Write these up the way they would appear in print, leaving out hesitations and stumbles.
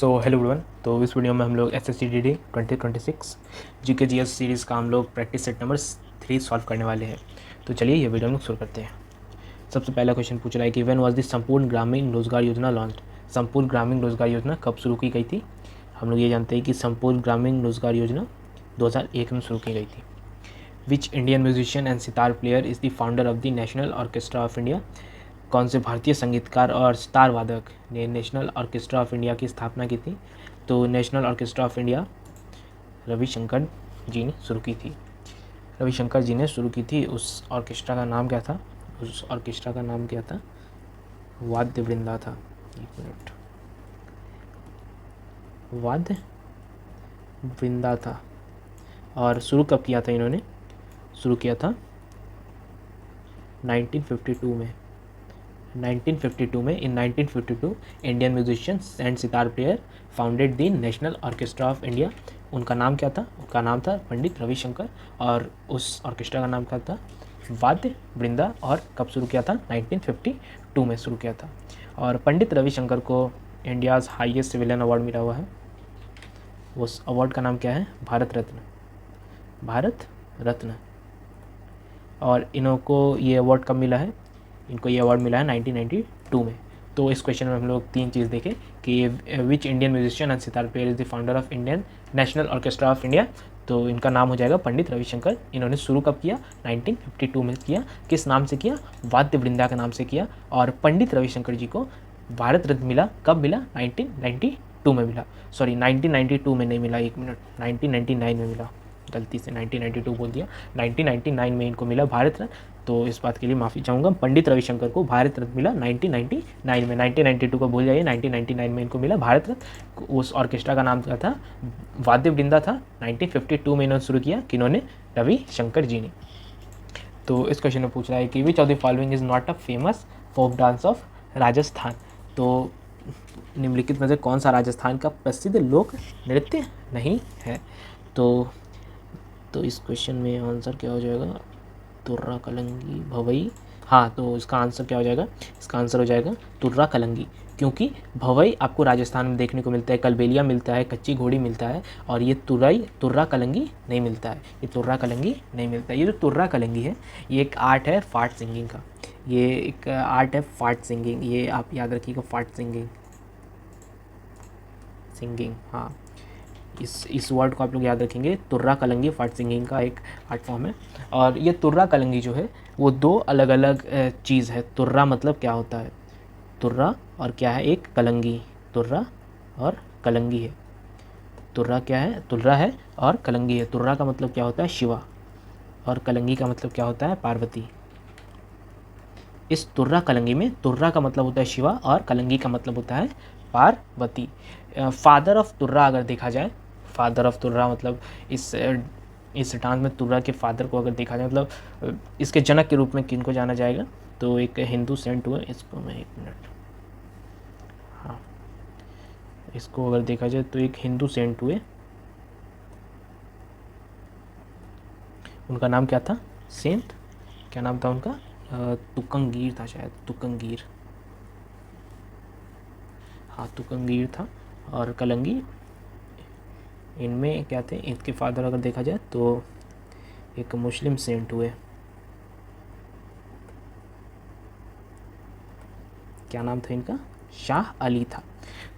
Hello everyone. तो इस video में हम लोग SSCGD 2026 जीके जीएस सीरीज़ का हम लोग प्रैक्टिस सेट नंबर 3 सॉल्व करने वाले हैं। तो चलिए ये वीडियो हम लोग शुरू करते हैं। सबसे पहला क्वेश्चन पूछ रहा है कि व्हेन वाज द संपूर्ण ग्रामीण रोजगार योजना लॉन्च। संपूर्ण ग्रामीण रोजगार योजना कब शुरू की गई थी? हम लोग ये जानते हैं कि संपूर्ण ग्रामीण रोजगार योजना 2001 में शुरू की गई थी। Which Indian musician and sitar player is the founder of the national orchestra of India. कौन से भारतीय संगीतकार और सितार वादक ने नेशनल ऑर्केस्ट्रा ऑफ इंडिया की स्थापना की थी? तो national orchestra of India Ravi Shankar ji ने शुरू की थी। रविशंकर जी ने शुरू की थी। उस ऑर्केस्ट्रा का नाम क्या था? उस ऑर्केस्ट्रा का नाम क्या था? वाद्य वृंदा था। एक मिनट, वाद्य वृंदा था। और शुरू कब किया था इन्होंने? शुरू किया था 1952 में। 1952 में इन 1952 Indian musicians and sitar player founded the national orchestra of India. उनका नाम क्या था? उनका नाम था पंडित रविशंकर। और उस ऑर्केस्ट्रा का नाम क्या था? वाद्य वृंदा। और कब शुरू किया था? 1952 में शुरू किया था। और पंडित रविशंकर को इंडियाज़ हाईएस्ट सिविलियन अवार्ड मिला हुआ है। उस अवार्ड का नाम क्या है? भारत रत्न। भारत रत्न। और इनको ये अवार्ड कब मिला है? इनको ये अवार्ड मिला है 1992 में। तो इस क्वेश्चन में हम लोग तीन चीज़ देखें कि which Indian musician and sitar player is the founder of Indian national orchestra of India. तो इनका नाम हो जाएगा पंडित रविशंकर। इन्होंने शुरू कब किया? 1952 में किया। किस नाम से किया? वाद्य वृंदा के नाम से किया। और पंडित रविशंकर जी को भारत रत्न मिला। कब मिला? 1992 में मिला। सॉरी, 1992 में नहीं मिला, एक मिनट, 1999 में मिला। गलती से 1992 बोल दिया। 1999 में इनको मिला भारत रत्न। तो इस बात के लिए माफ़ी चाहूँगा। पंडित रविशंकर को भारत रत्न मिला 1999 में। 1992 को भूल जाइए, 1999 में इनको मिला भारत रत्न। उस ऑर्केस्ट्रा का नाम क्या था? वाद्य वृंदा था। 1952 में इन्होंने शुरू किया। किन्होंने? रविशंकर जी ने। तो इस क्वेश्चन में पूछ रहा है कि which of the following is not a famous folk dance of Rajasthan. तो निम्नलिखित में से कौन सा राजस्थान का प्रसिद्ध लोक नृत्य नहीं है? तो इस क्वेश्चन में आंसर क्या हो जाएगा? तुर्रा कलंगी भवई। हाँ, तो इसका आंसर क्या हो जाएगा? इसका आंसर हो जाएगा तुर्रा कलंगी। क्योंकि भवई आपको राजस्थान में देखने को मिलता है, कलबेलिया मिलता है, कच्ची घोड़ी मिलता है, और ये तुर्रा कलंगी नहीं मिलता है। ये तुर्रा कलंगी नहीं मिलता है। ये जो तुर्रा कलंगी है, ये एक आर्ट है फाट सिंगिंग का। ये एक आर्ट है फाट सिंगिंग। ये आप याद रखिएगा, फाट सिंगिंग। हाँ, इस वर्ड को आप लोग याद रखेंगे। तुर्रा कलंगी फाट सिंगिंग का एक आर्ट फॉर्म है। और ये तुर्रा कलंगी जो है वो दो अलग अलग चीज़ है। तुर्रा मतलब क्या होता है? तुर्रा और क्या है? एक कलंगी। तुर्रा और कलंगी है। तुर्रा क्या है? तुर्रा है और कलंगी है। तुर्रा का मतलब क्या होता है? शिवा। और कलंगी का मतलब क्या होता है? पार्वती। इस तुर्रा कलंगी में तुर्रा का मतलब होता है शिवा और कलंगी का मतलब होता है पार्वती। फादर ऑफ तुर्रा अगर देखा जाए, फादर ऑफ तुर्रा मतलब इस डांस में तुर्रा के फादर को अगर देखा जाए, मतलब इसके जनक के रूप में किनको जाना जाएगा? तो एक हिंदू सेंट हुए। इसको मैं एक मिनट, हाँ, इसको अगर देखा जाए तो एक हिंदू सेंट हुए। उनका नाम क्या था? सेंट क्या नाम था उनका? तुकंगीर था शायद, तुकंगीर। हाँ, तुकंगीर था। और कलंगी, इनमें क्या थे? इनके फादर अगर देखा जाए तो एक मुस्लिम सेंट हुए। क्या नाम था इनका? शाह अली था।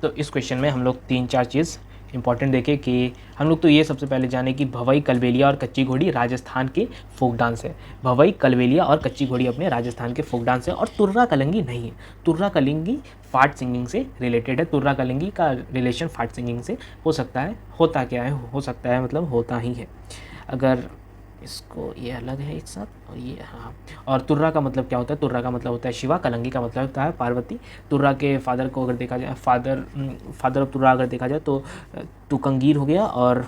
तो इस क्वेश्चन में हम लोग 3-4 चीज़ इंपॉर्टेंट देखें कि हम लोग तो ये सबसे पहले जाने कि भवई, कलबेलिया और कच्ची घोड़ी राजस्थान के फोक डांस है। भवई, कलबेलिया और कच्ची घोड़ी अपने राजस्थान के फोक डांस है। और तुर्रा कलंगी नहीं है। तुर्रा कलंगी फाट सिंगिंग से रिलेटेड है। तुर्रा कलंगी का रिलेशन फाट सिंगिंग से हो सकता है। होता क्या है? हो सकता है मतलब होता ही है। अगर इसको, ये अलग है एक साथ, और ये, हाँ। और तुर्रा का मतलब क्या होता है? तुर्रा का मतलब होता है शिवा। कलंगी का मतलब होता है पार्वती। तुर्रा के फादर को अगर देखा जाए, फादर ऑफ तुर्रा अगर देखा जाए तो तुकंगीर हो गया। और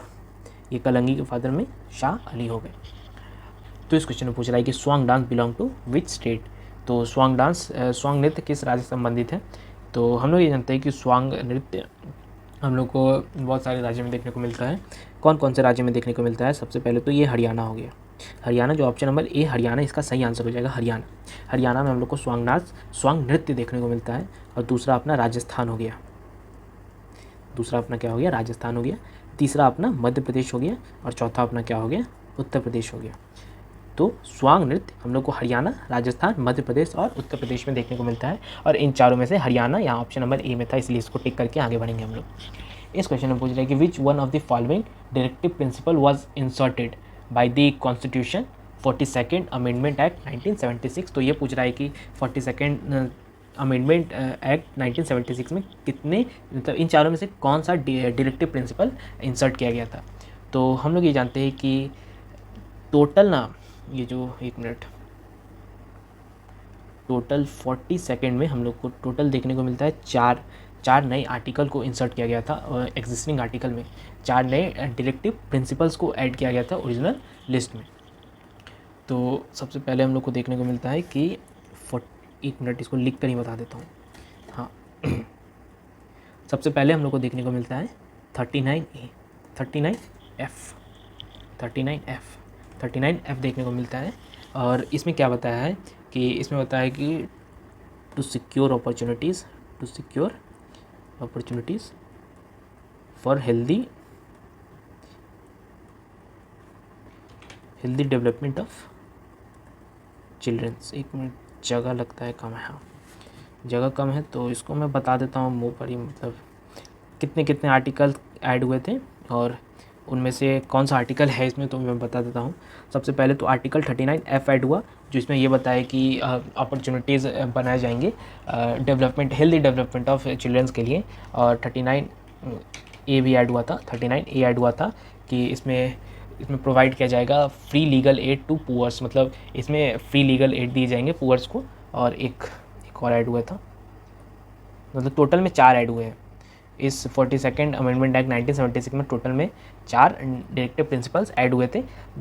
ये कलंगी के फादर में शाह अली हो गए। तो इस क्वेश्चन में पूछ रहा है कि Swang dance belong to which state. तो स्वांग नृत्य किस राज्य से संबंधित है? तो हम लोग ये जानते हैं कि स्वांग नृत्य हम लोग को बहुत सारे राज्यों में देखने को मिलता है। कौन कौन से राज्य में देखने को मिलता है? सबसे पहले तो ये हरियाणा हो गया। हरियाणा, जो ऑप्शन नंबर ए हरियाणा, इसका सही आंसर हो जाएगा हरियाणा। हरियाणा में हम लोग को स्वांग नृत्य देखने को मिलता है। और दूसरा अपना राजस्थान हो गया। दूसरा अपना क्या हो गया, राजस्थान हो गया, तीसरा अपना मध्य प्रदेश हो गया, और चौथा अपना क्या हो गया, उत्तर प्रदेश हो गया। तो स्वांग नृत्य हम लोग को हरियाणा, राजस्थान, मध्य प्रदेश और उत्तर प्रदेश में देखने को मिलता है, और इन चारों में से हरियाणा यहाँ ऑप्शन नंबर ए में था, इसलिए इसको टिक करके आगे बढ़ेंगे हम लोग। इस क्वेश्चन में पूछ रहे हैं कि which one of the following directive principle was inserted by the constitution 42nd amendment act 1976। तो ये पूछ रहा है कि 42nd अमेंडमेंट एक्ट 1976 में कितने, मतलब इन चारों में से कौन सा डायरेक्टिव प्रिंसिपल इंसर्ट किया गया था। तो हम लोग ये जानते हैं कि टोटल ना, ये जो एक मिनट, टोटल 42nd में हम लोग को टोटल देखने को मिलता है चार नए आर्टिकल को इंसर्ट किया गया था। एग्जिस्टिंग आर्टिकल में 4 नए डायरेक्टिव प्रिंसिपल्स को ऐड किया गया था ओरिजिनल लिस्ट में। तो सबसे पहले हम लोग को देखने को मिलता है कि एक मिनट, इसको लिख कर ही बता देता हूँ। हाँ सबसे पहले हम लोग को देखने को मिलता है 39A, 39F देखने को मिलता है। और इसमें क्या बताया है कि इसमें बताया है कि to secure opportunities for healthy development of childrens. एक मिनट, जगह लगता है कम है, हाँ जगह कम है, तो इसको मैं बता देता हूँ मुँह पर ही, मतलब कितने कितने आर्टिकल ऐड हुए थे और उनमें से कौन सा आर्टिकल है इसमें, तो मैं बता देता हूँ। सबसे पहले तो आर्टिकल 39F ऐड हुआ, जो इसमें ये बताया कि अपॉर्चुनिटीज़ बनाए जाएंगे हेल्दी डेवलपमेंट ऑफ चिल्ड्रंस के लिए। और 39A भी ऐड हुआ था, 39A ऐड हुआ था कि इसमें प्रोवाइड किया जाएगा free legal aid to poors, मतलब इसमें फ्री लीगल एड दिए जाएंगे पुअर्स को। और एक और ऐड हुआ था, मतलब टोटल में 4 ऐड हुए हैं इस 42nd अमेंडमेंट एक्ट 1976 में। टोटल में 4 डायरेक्टिव प्रिंसिपल्स ऐड हुए थे।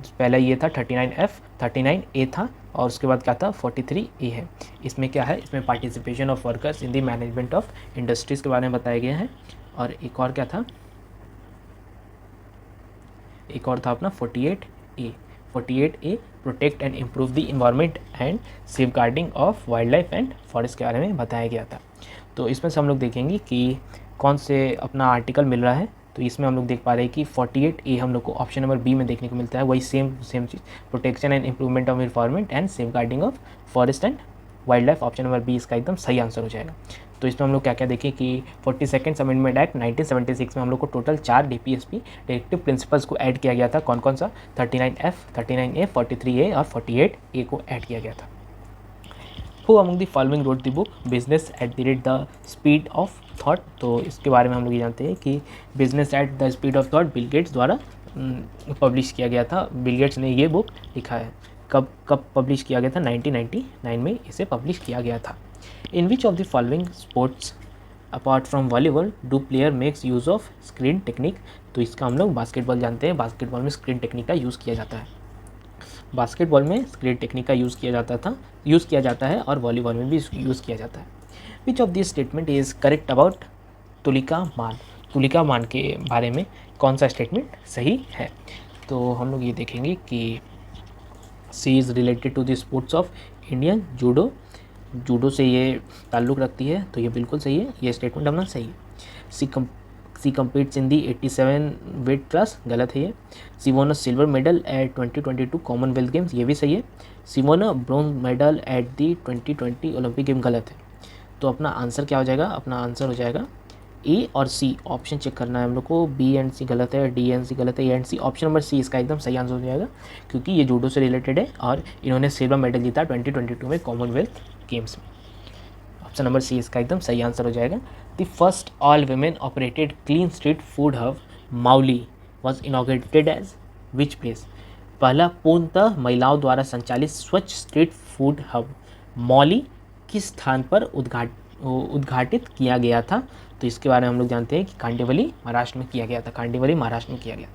पहला ये था 39F, 39A था, और उसके बाद क्या था 43A है। इसमें क्या है, इसमें participation of workers in the management of industries के बारे में बताया गया है। और एक और क्या था, एक और था अपना 48A protect and improve the environment and safeguarding of wildlife and forest के बारे में बताया गया था। तो इसमें से हम लोग देखेंगे कि कौन से अपना आर्टिकल मिल रहा है। तो इसमें हम लोग देख पा रहे हैं कि 48A हम लोग को ऑप्शन नंबर बी में देखने को मिलता है, वही सेम चीज़, protection and improvement of environment and safeguarding of forest and wildlife. Option number B इसका एकदम सही आंसर हो जाएगा। तो इसमें हम लोग क्या क्या देखें कि 42nd अमेंडमेंट एक्ट 1976 में हम लोग को टोटल 4 DPSP डायरेक्टिव प्रिंसिपल्स को ऐड किया गया था। कौन कौन सा, 39F, 39A, 43A और 48A को ऐड किया गया था। Who among the following wrote the book business at the speed of thought. तो इसके बारे में हम लोग ये जानते हैं कि business at the speed of thought Bill Gates द्वारा पब्लिश किया गया था। बिल गेट्स ने ये बुक लिखा है। कब पब्लिश किया गया था, 1999 में इसे पब्लिश किया गया था। In which of the following sports apart from volleyball do player makes use of screen technique. तो इसका हम लोग बास्केटबॉल जानते हैं, बास्केटबॉल में स्क्रीन टेक्निक का यूज़ किया जाता है। बास्केटबॉल में स्क्रीन टेक्निक का यूज़ किया जाता है और वॉलीबॉल में भी यूज़ किया जाता है। Which of this statement is correct about Tulika मान। तुलिका मान के बारे में कौन सा स्टेटमेंट सही है। तो हम लोग ये देखेंगे कि she is related to the sports of Indian judo से ये ताल्लुक़ रखती है, तो ये बिल्कुल सही है, ये स्टेटमेंट अपना सही है। She competes in the 87 weight class, गलत है ये। She won a silver medal at 2022 Commonwealth Games, ये भी सही है। She won a bronze medal at the 2020 Olympic game, गलत है। तो अपना आंसर क्या हो जाएगा, अपना आंसर हो जाएगा ए और सी। ऑप्शन चेक करना है हम लोग को, बी एंड सी गलत है, डी एंड सी गलत है, A and C. Option number C इसका एकदम सही आंसर हो जाएगा, क्योंकि ये जूडो से रिलेटेड है और इन्होंने सिल्वर मेडल जीता 2022 में कॉमनवेल्थ गेम्स में। ऑप्शन नंबर सी इसका एकदम सही आंसर हो जाएगा। The first all women operated clean street food hub Mauli was inaugurated as which place. पहला पूर्णतः महिलाओं द्वारा संचालित स्वच्छ स्ट्रीट फूड हब मौली किस स्थान पर उद्घाटित किया गया था। तो इसके बारे में हम लोग जानते हैं कि कांडिवली महाराष्ट्र में किया गया था, कांडिवली महाराष्ट्र में किया गया।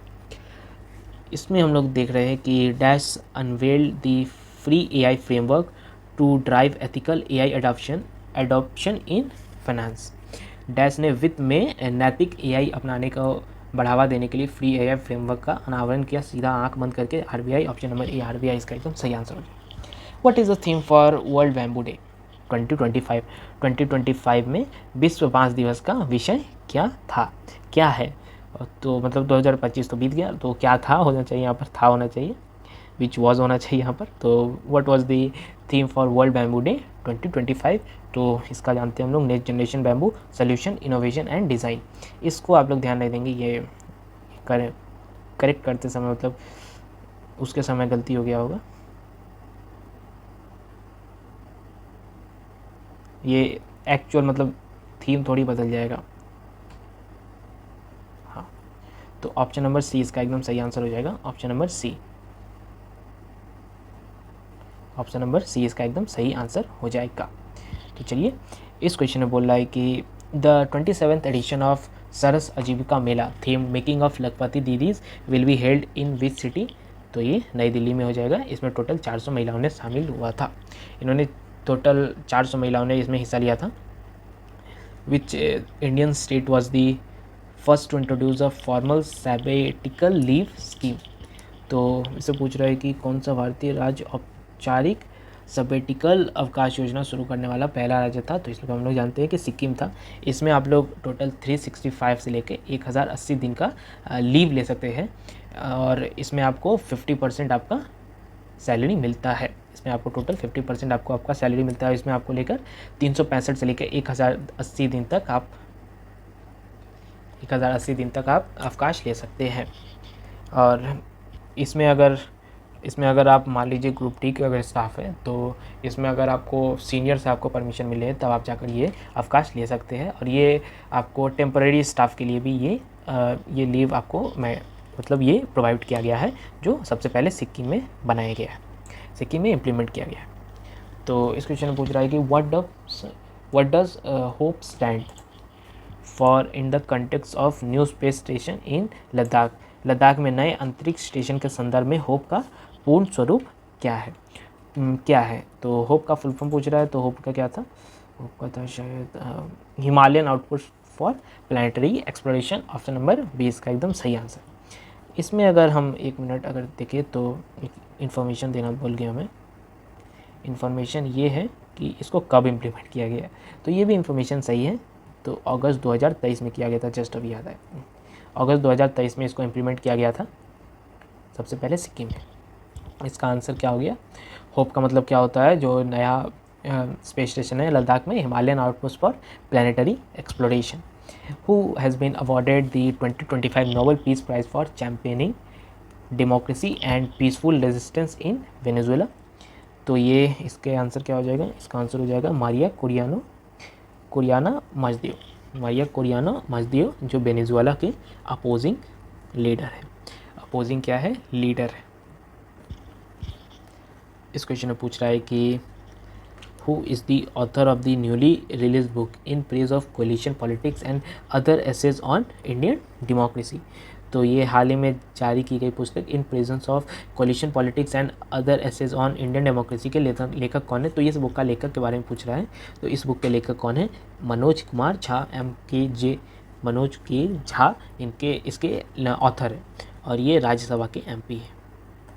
इसमें हम लोग देख रहे हैं कि dash unveiled the free AI framework to drive ethical AI adoption in finance. Dash ने वित्त में नैतिक AI अपनाने का बढ़ावा देने के लिए फ्री AI फ्रेमवर्क का अनावरण किया। सीधा आंख बंद करके RBI, option number A RBI इसका एकदम सही आंसर हो जाए। What is the theme for world bamboo day 2025 में विश्व बांस दिवस का विषय क्या था, क्या है? तो मतलब 2025 तो बीत गया, तो क्या था होना चाहिए यहाँ पर, था होना चाहिए, विच वॉज होना चाहिए यहाँ पर। तो what was the theme for world bamboo day 2025? तो इसका जानते हैं हम लोग, next generation bamboo solution innovation and design. इसको आप लोग ध्यान नहीं देंगे, ये करेक्ट करते समय मतलब उसके समय गलती हो गया होगा, ये एक्चुअल मतलब थीम थोड़ी बदल जाएगा। हाँ, तो ऑप्शन नंबर सी इसका एकदम सही आंसर हो जाएगा, option number C. Option number C इसका एकदम सही आंसर हो जाएगा। तो चलिए, इस क्वेश्चन में बोल रहा है कि द 27th एडिशन ऑफ सरस आजीविका मेला theme making of Lakhpati didis will be held in which city? तो ये नई दिल्ली में हो जाएगा। इसमें टोटल 400 महिलाओं ने शामिल हुआ था, इन्होंने टोटल 400 महिलाओं ने इसमें हिस्सा लिया था। Which Indian state was the first to introduce a formal sabbatical leave scheme? तो इससे पूछ रहा है कि कौन सा भारतीय राज्य औपचारिक सबेटिकल अवकाश योजना शुरू करने वाला पहला राज्य था? तो इसमें हम लोग जानते हैं कि सिक्किम था। इसमें आप लोग टोटल 365 से लेकर 1080 दिन का लीव ले सकते हैं, और इसमें आपको 50% आपका सैलरी मिलता है। इसमें आपको टोटल 50% आपका सैलरी मिलता है। इसमें आपको लेकर 365 से लेकर 1080 दिन तक आप 1080 दिन तक आप अवकाश ले सकते हैं। और इसमें अगर आप मान लीजिए ग्रुप डी के अगर स्टाफ है, तो इसमें अगर आपको सीनियर से आपको परमिशन मिले तब आप जाकर ये अवकाश ले सकते हैं। और ये आपको टेम्परेरी स्टाफ के लिए भी ये लीव आपको मतलब ये प्रोवाइड किया गया है, जो सबसे पहले सिक्किम में बनाया गया है, सिक्किम में इम्प्लीमेंट किया गया है। तो इस क्वेश्चन में पूछ रहा है कि what does hope stand for in the context of new space station इन लद्दाख? लद्दाख में नए अंतरिक्ष स्टेशन के संदर्भ में होप का पूर्ण स्वरूप क्या है? तो होप का फुल फॉर्म पूछ रहा है, तो होप का क्या था? होप का था शायद Himalayan output for planetary exploration. Option number 20 का एकदम सही आंसर। इसमें अगर हम एक मिनट अगर देखें तो इन्फॉर्मेशन देना भूल गया मैं। इन्फॉर्मेशन ये है कि इसको कब इम्प्लीमेंट किया गया है, तो ये भी इन्फॉर्मेशन सही है। तो अगस्त 2023 में किया गया था, जस्ट अभी याद आया, अगस्त 2023 में इसको इम्प्लीमेंट किया गया था सबसे पहले सिक्किम में। इसका आंसर क्या हो गया? होप का मतलब क्या होता है? जो नया स्पेस स्टेशन है लद्दाख में, Himalayan outpost for planetary exploration. Who has been awarded the 2025 Nobel peace prize for championing democracy and peaceful resistance in Venezuela? तो ये इसके आंसर क्या हो जाएगा? इसका आंसर हो जाएगा मारिया कुरियाना मजदियो, जो वेनेजुएला के अपोजिंग लीडर है। अपोजिंग क्या है? लीडर है। इस क्वेश्चन में पूछ रहा है कि who is the author of the newly release book in praise of coalition politics and other essays on Indian democracy? तो ये हाल ही में जारी की गई पुस्तक in presence of coalition politics and other essays on Indian democracy के लेखक कौन है? तो इस बुक का लेखक के बारे में पूछ रहा है। तो इस बुक के लेखक कौन है? मनोज कुमार झा, मनोज के झा इसके ऑथर है, और ये राज्यसभा के एमपी है।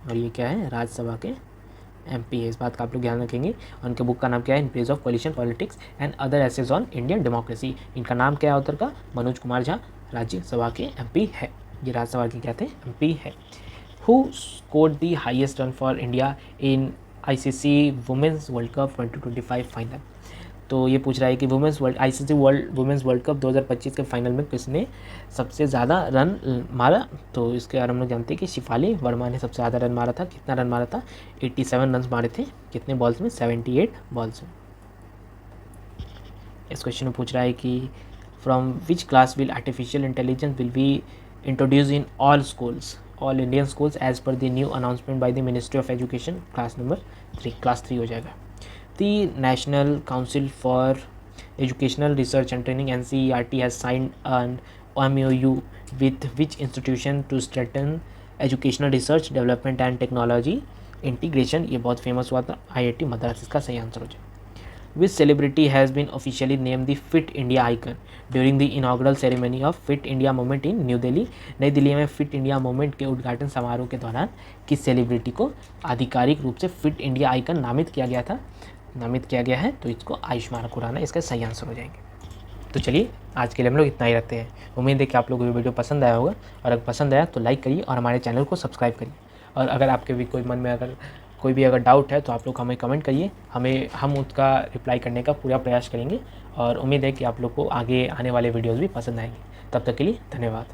और ये क्या है? राज्यसभा के एमपी है। इस बात का आप लोग ध्यान रखेंगे। उनके बुक का नाम क्या है? In praise of coalition politics and other essays on Indian democracy. इनका नाम क्या है ऑथर का? मनोज कुमार झा, राज्यसभा के एमपी है। ये राज्यसभा के क्या थे? एमपी है। Who scored the highest run for India in ICC women's world cup 2025 final? तो ये पूछ रहा है कि आईसीसी वुमेन्स वर्ल्ड कप 2025 के फाइनल में किसने सबसे ज़्यादा रन मारा? तो इसके बारे में हम लोग जानते हैं कि शिफाली वर्मा ने सबसे ज़्यादा रन मारा था। कितना रन मारा था? 87 रन मारे थे। कितने बॉल्स में? 78 बॉल्स में। इस क्वेश्चन में पूछ रहा है कि from which class will artificial intelligence will be introduce in all Indian schools as per the new announcement by the ministry of education? Class 3 हो जाएगा। The National Council for Educational Research and Training (NCERT) has signed an MOU with which institution to strengthen educational research, development and technology integration? ये बहुत famous हुआ था, IIT Madras. इसका सही answer हो जाए। Which celebrity has been officially named the Fit India icon during the inaugural ceremony of Fit India Movement in New Delhi? नई दिल्ली में फिट इंडिया मूवमेंट के उद्घाटन समारोह के दौरान किस सेलिब्रिटी को आधिकारिक रूप से फिट इंडिया आइकन नामित किया गया था? नामित किया गया है, तो इसको आयुष्मान खुराना इसका सही आंसर हो जाएंगे। तो चलिए आज के लिए हम लोग इतना ही रखते हैं। उम्मीद है कि आप लोगों को वीडियो पसंद आया होगा, और अगर पसंद आया तो लाइक करिए और हमारे चैनल को सब्सक्राइब करिए। और अगर आपके भी कोई मन में अगर कोई भी अगर डाउट है तो आप लोग हमें कमेंट करिए, हम उसका रिप्लाई करने का पूरा प्रयास करेंगे। और उम्मीद है कि आप लोग को आगे आने वाले वीडियोज़ भी पसंद आएंगे। तब तक के लिए धन्यवाद।